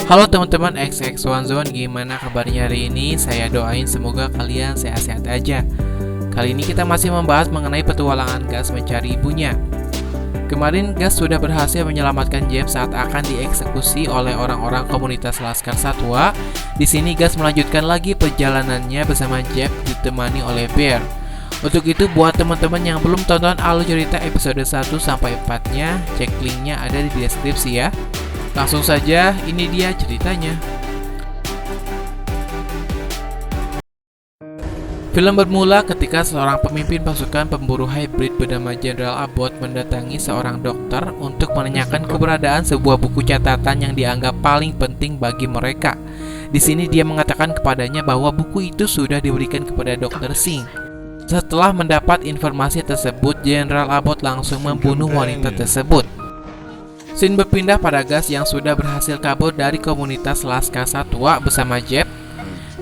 Halo teman-teman XX1 Zone, gimana kabarnya hari ini? Saya doain semoga kalian sehat-sehat aja. Kali ini kita masih membahas mengenai petualangan Gus mencari ibunya. Kemarin Gus sudah berhasil menyelamatkan Jeb saat akan dieksekusi oleh orang-orang komunitas Laskar Satwa. Di sini Gus melanjutkan lagi perjalanannya bersama Jeb ditemani oleh Bear. Untuk itu buat teman-teman yang belum tonton alur cerita episode 1-4-nya, cek linknya ada di deskripsi ya. Langsung saja, ini dia ceritanya. Film bermula ketika seorang pemimpin pasukan pemburu hybrid bernama Jenderal Abbott mendatangi seorang dokter untuk menanyakan keberadaan sebuah buku catatan yang dianggap paling penting bagi mereka. Di sini dia mengatakan kepadanya bahwa buku itu sudah diberikan kepada Dr. Singh. Setelah mendapat informasi tersebut, Jenderal Abbott langsung membunuh wanita tersebut. Scene berpindah pada Gus yang sudah berhasil kabur dari komunitas Laskar Satwa bersama Jeb.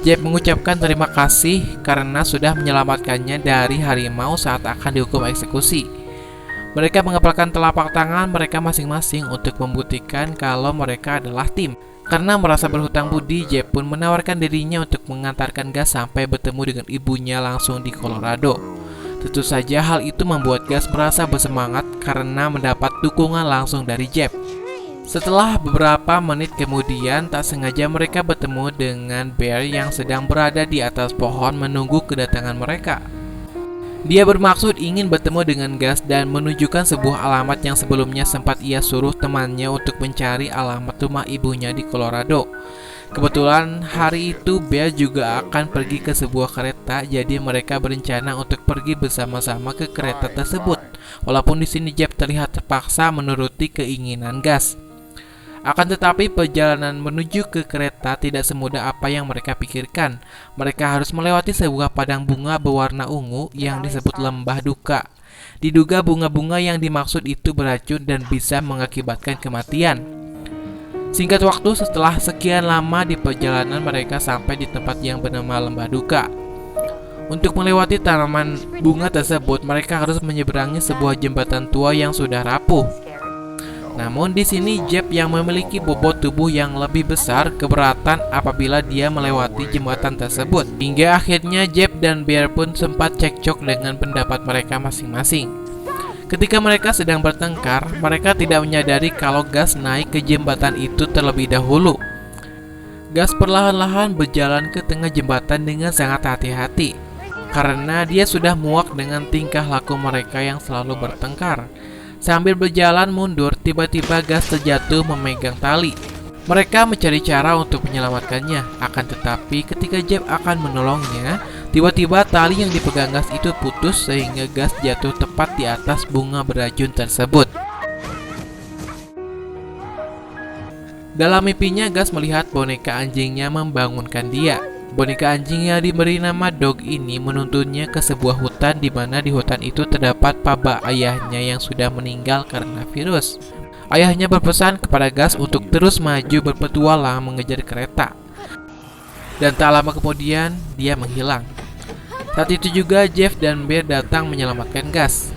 Jeb mengucapkan terima kasih karena sudah menyelamatkannya dari harimau saat akan dihukum eksekusi. Mereka mengepalkan telapak tangan mereka masing-masing untuk membuktikan kalau mereka adalah tim. Karena merasa berhutang budi, Jeb pun menawarkan dirinya untuk mengantarkan Gus sampai bertemu dengan ibunya langsung di Colorado. Tentu saja hal itu membuat Gus merasa bersemangat karena mendapat dukungan langsung dari Jeb. Setelah beberapa menit kemudian, tak sengaja mereka bertemu dengan Bear yang sedang berada di atas pohon menunggu kedatangan mereka. Dia bermaksud ingin bertemu dengan Gus dan menunjukkan sebuah alamat yang sebelumnya sempat ia suruh temannya untuk mencari alamat rumah ibunya di Colorado. Kebetulan hari itu Bear juga akan pergi ke sebuah kereta, jadi mereka berencana untuk pergi bersama-sama ke kereta tersebut. Walaupun di sini Jeb terlihat terpaksa menuruti keinginan Gus. Akan tetapi perjalanan menuju ke kereta tidak semudah apa yang mereka pikirkan. Mereka harus melewati sebuah padang bunga berwarna ungu yang disebut lembah duka. Diduga bunga-bunga yang dimaksud itu beracun dan bisa mengakibatkan kematian. Singkat waktu, setelah sekian lama di perjalanan mereka sampai di tempat yang bernama lembah duka. Untuk melewati tanaman bunga tersebut, mereka harus menyeberangi sebuah jembatan tua yang sudah rapuh. Namun di sini Jeb yang memiliki bobot tubuh yang lebih besar keberatan apabila dia melewati jembatan tersebut. Hingga akhirnya Jeb dan Bear pun sempat cekcok dengan pendapat mereka masing-masing. Ketika mereka sedang bertengkar, mereka tidak menyadari kalau Gus naik ke jembatan itu terlebih dahulu. Gus perlahan-lahan berjalan ke tengah jembatan dengan sangat hati-hati, karena dia sudah muak dengan tingkah laku mereka yang selalu bertengkar. Sambil berjalan mundur, tiba-tiba Gus terjatuh memegang tali. Mereka mencari cara untuk menyelamatkannya. Akan tetapi ketika Jeb akan menolongnya, tiba-tiba tali yang dipegang Gus itu putus sehingga Gus jatuh tepat di atas bunga beracun tersebut. Dalam mimpinya Gus melihat boneka anjingnya membangunkan dia. Boneka anjing yang diberi nama Dog ini menuntunnya ke sebuah hutan di mana di hutan itu terdapat paba ayahnya yang sudah meninggal karena virus. Ayahnya berpesan kepada Gus untuk terus maju berpetualang mengejar kereta. Dan tak lama kemudian dia menghilang. Saat itu juga Jeff dan Bear datang menyelamatkan Gus.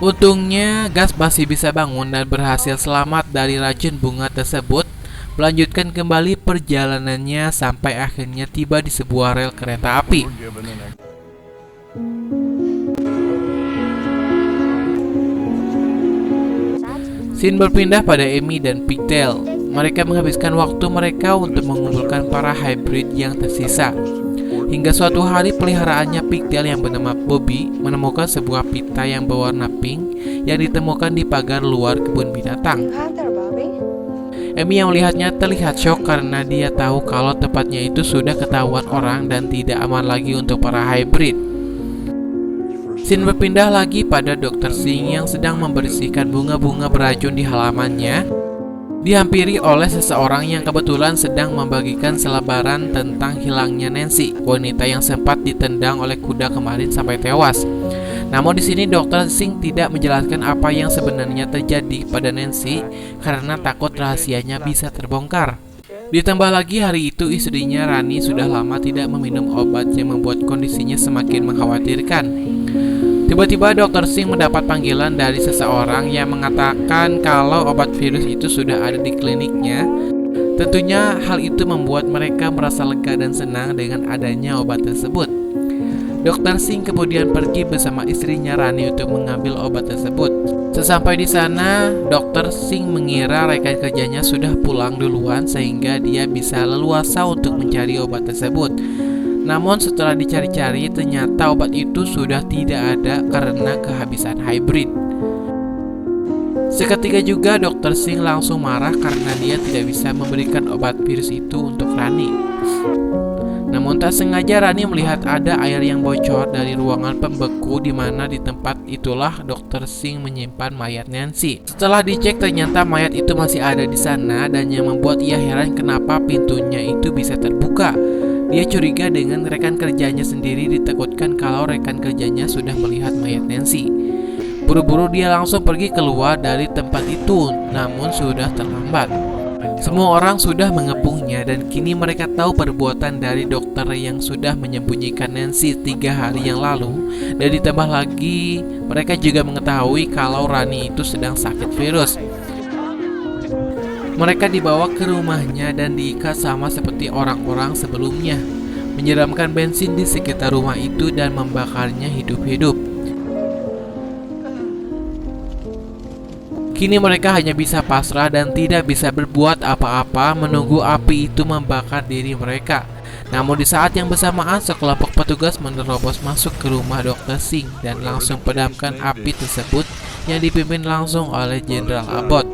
Untungnya Gus masih bisa bangun dan berhasil selamat dari racun bunga tersebut. Melanjutkan kembali perjalanannya sampai akhirnya tiba di sebuah rel kereta api. Scene berpindah pada Amy dan Pigtail. Mereka menghabiskan waktu mereka untuk mengumpulkan para hybrid yang tersisa. Hingga suatu hari peliharaannya Pigtail yang bernama Bobby menemukan sebuah pita yang berwarna pink yang ditemukan di pagar luar kebun binatang. Amy yang melihatnya terlihat syok karena dia tahu kalau tempatnya itu sudah ketahuan orang dan tidak aman lagi untuk para hybrid. Scene berpindah lagi pada Dr. Singh yang sedang membersihkan bunga-bunga beracun di halamannya. Dihampiri oleh seseorang yang kebetulan sedang membagikan selebaran tentang hilangnya Nancy, wanita yang sempat ditendang oleh kuda kemarin sampai tewas. Namun di sini Dr. Singh tidak menjelaskan apa yang sebenarnya terjadi pada Nancy karena takut rahasianya bisa terbongkar. Ditambah lagi hari itu istrinya Rani sudah lama tidak meminum obat yang membuat kondisinya semakin mengkhawatirkan. Tiba-tiba Dr. Singh mendapat panggilan dari seseorang yang mengatakan kalau obat virus itu sudah ada di kliniknya. Tentunya hal itu membuat mereka merasa lega dan senang dengan adanya obat tersebut. Dr. Singh kemudian pergi bersama istrinya Rani untuk mengambil obat tersebut. Sesampai di sana, Dr. Singh mengira rekan kerjanya sudah pulang duluan sehingga dia bisa leluasa untuk mencari obat tersebut. Namun setelah dicari-cari, ternyata obat itu sudah tidak ada karena kehabisan hybrid. Seketika juga Dr. Singh langsung marah karena dia tidak bisa memberikan obat virus itu untuk Rani. Namun tak sengaja Rani melihat ada air yang bocor dari ruangan pembeku di mana di tempat itulah Dr. Singh menyimpan mayat Nancy. Setelah dicek ternyata mayat itu masih ada di sana dan yang membuat ia heran kenapa pintunya itu bisa terbuka. Dia curiga dengan rekan kerjanya sendiri, ditakutkan kalau rekan kerjanya sudah melihat mayat Nancy. Buru-buru dia langsung pergi keluar dari tempat itu, namun sudah terlambat. Semua orang sudah mengepungnya dan kini mereka tahu perbuatan dari dokter yang sudah menyembunyikan Nancy 3 hari yang lalu. Dan ditambah lagi mereka juga mengetahui kalau Rani itu sedang sakit virus. Mereka dibawa ke rumahnya dan diikat sama seperti orang-orang sebelumnya, menyiramkan bensin di sekitar rumah itu dan membakarnya hidup-hidup. Kini mereka hanya bisa pasrah dan tidak bisa berbuat apa-apa menunggu api itu membakar diri mereka. Namun di saat yang bersamaan sekelompok petugas menerobos masuk ke rumah Dr. Singh dan langsung padamkan api tersebut yang dipimpin langsung oleh Jenderal Abbott.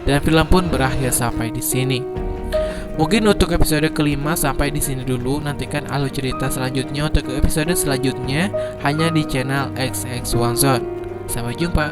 Dan film pun berakhir sampai di sini. Mungkin untuk episode kelima sampai di sini dulu. Nantikan alur cerita selanjutnya untuk episode selanjutnya hanya di channel XX1 Zone. Sampai jumpa.